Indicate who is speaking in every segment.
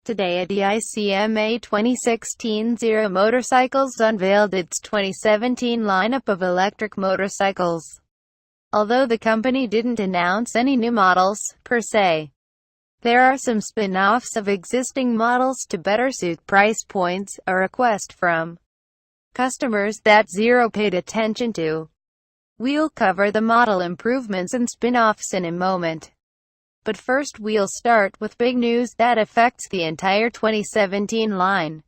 Speaker 1: Today at EICMA 2016, Zero Motorcycles unveiled its 2017 lineup of electric motorcycles. Although the company didn't announce any new models, per se, there are some spin-offs of existing models to better suit price points, a request from customers that Zero paid attention to. We'll cover the model improvements and spin-offs in a moment. But first we'll start with big news that affects the entire 2017 line.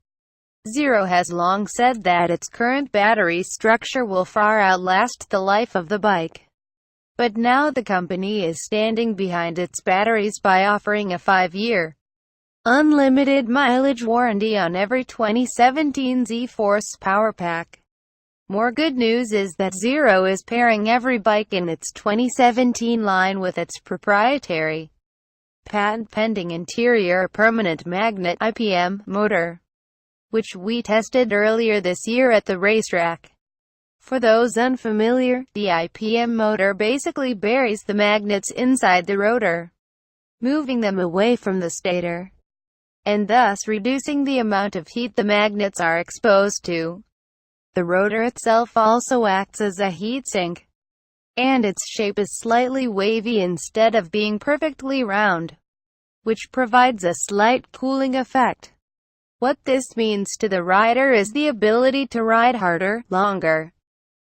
Speaker 1: Zero has long said that its current battery structure will far outlast the life of the bike. But now the company is standing behind its batteries by offering a 5-year, unlimited mileage warranty on every 2017 Z-Force Power Pack. More good news is that Zero is pairing every bike in its 2017 line with its proprietary, patent-pending interior permanent magnet (IPM) motor, which we tested earlier this year at the racetrack. For those unfamiliar, the IPM motor basically buries the magnets inside the rotor, moving them away from the stator, and thus reducing the amount of heat the magnets are exposed to. The rotor itself also acts as a heatsink, and its shape is slightly wavy instead of being perfectly round, which provides a slight cooling effect. What this means to the rider is the ability to ride harder, longer,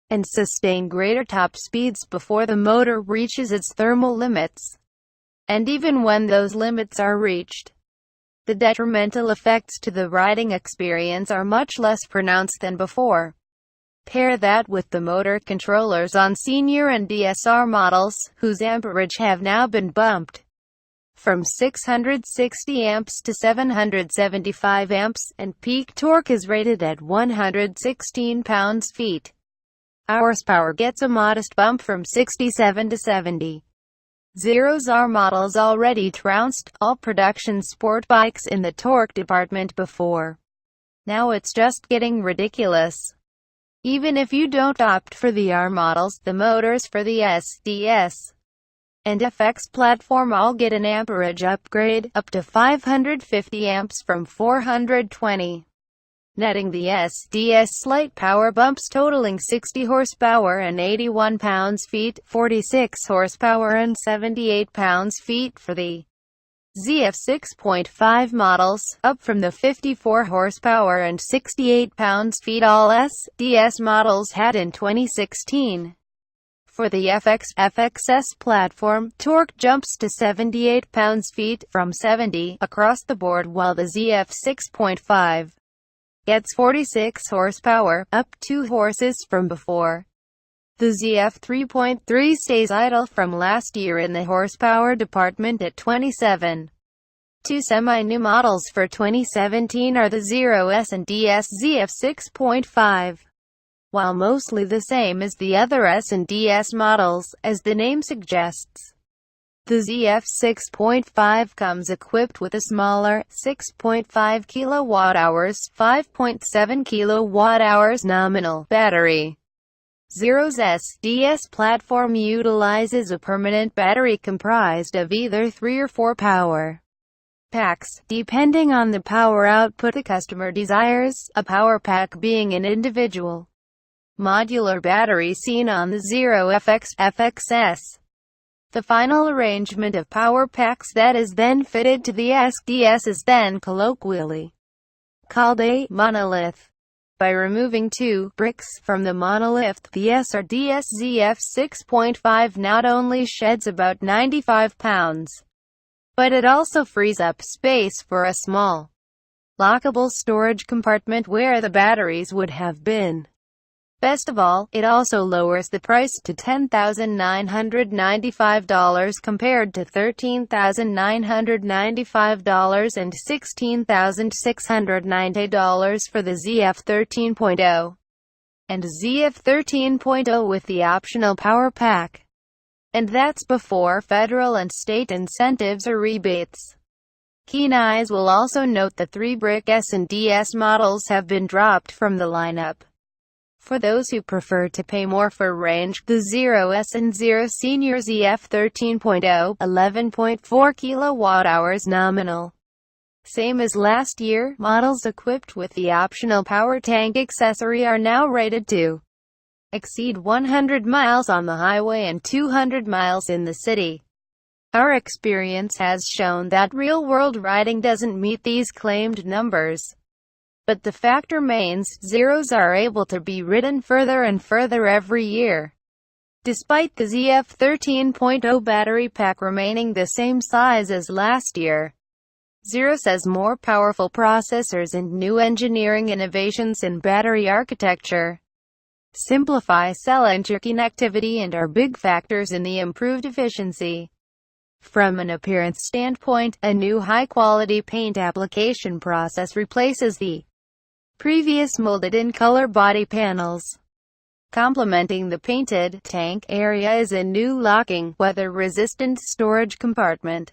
Speaker 1: and sustain greater top speeds before the motor reaches its thermal limits. And even when those limits are reached, the detrimental effects to the riding experience are much less pronounced than before. Pair that with the motor controllers on Senior and DSR models, whose amperage have now been bumped from 660 amps to 775 amps, and peak torque is rated at 116 pounds-feet. Horsepower gets a modest bump from 67 to 70. Zero's R models already trounced all production sport bikes in the torque department before. Now it's just getting ridiculous. Even if you don't opt for the R models, the motors for the S, DS, and FX platform all get an amperage upgrade, up to 550 amps from 420. Netting the SDS slight power bumps totaling 60 horsepower and 81 pounds-feet, 46 horsepower and 78 pounds-feet for the ZF 6.5 models, up from the 54 horsepower and 68 pounds-feet all SDS models had in 2016. For the FXS platform, torque jumps to 78 pounds-feet from 70 across the board, while the ZF 6.5 gets 46 horsepower, up 2 horses from before. The ZF 3.3 stays idle from last year in the horsepower department at 27. Two semi-new models for 2017 are the Zero S and DS ZF 6.5. While mostly the same as the other S and DS models, as the name suggests, the ZF 6.5 comes equipped with a smaller, 6.5 kWh, 5.7 kWh nominal battery. Zero's SDS platform utilizes a permanent battery comprised of either 3 or 4 power packs, depending on the power output the customer desires, a power pack being an individual modular battery seen on the Zero FXS. The final arrangement of power packs that is then fitted to the SDS is then colloquially called a monolith. By removing 2 bricks from the monolith, the SRDS ZF 6.5 not only sheds about 95 pounds, but it also frees up space for a small, lockable storage compartment where the batteries would have been. Best of all, it also lowers the price to $10,995 compared to $13,995 and $16,690 for the ZF 13.0 and ZF 13.0 with the optional power pack. And that's before federal and state incentives or rebates. Keen eyes will also note the 3-brick S and DS models have been dropped from the lineup. For those who prefer to pay more for range, the Zero S and Zero Senior ZF 13.0, 11.4 kWh nominal Same as last year, models equipped with the optional power tank accessory are now rated to exceed 100 miles on the highway and 200 miles in the city. Our experience has shown that real-world riding doesn't meet these claimed numbers. But the fact remains, Zeros are able to be ridden further and further every year. Despite the ZF 13.0 battery pack remaining the same size as last year, Zeros has more powerful processors and new engineering innovations in battery architecture. Simplify cell interconnectivity and are big factors in the improved efficiency. From an appearance standpoint, a new high-quality paint application process replaces the previous molded-in color body panels. Complementing the painted tank area is a new locking, weather-resistant storage compartment,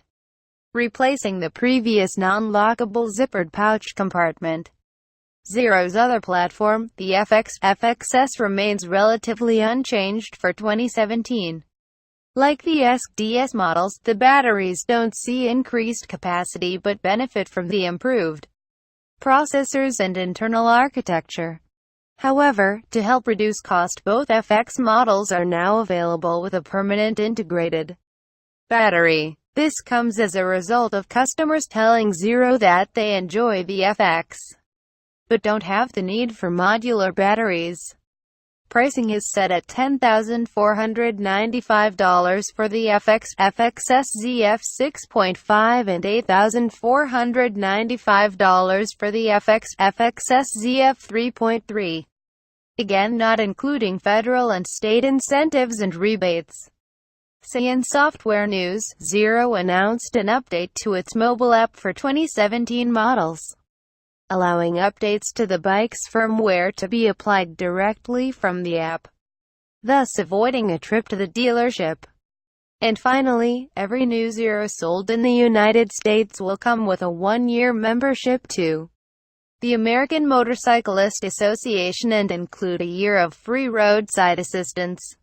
Speaker 1: replacing the previous non-lockable zippered pouch compartment. Zero's other platform, the FXS, remains relatively unchanged for 2017. Like the SDS models, the batteries don't see increased capacity but benefit from the improved processors and internal architecture. However, to help reduce cost, both FX models are now available with a permanent integrated battery. This comes as a result of customers telling Zero that they enjoy the FX, but don't have the need for modular batteries. Pricing is set at $10,495 for the FXS ZF 6.5 and $8,495 for the FXS ZF 3.3. Again, not including federal and state incentives and rebates. In software news, Zero announced an update to its mobile app for 2017 models, allowing updates to the bike's firmware to be applied directly from the app, thus avoiding a trip to the dealership. And finally, every new Zero sold in the United States will come with a 1-year membership to the American Motorcyclist Association and include a year of free roadside assistance.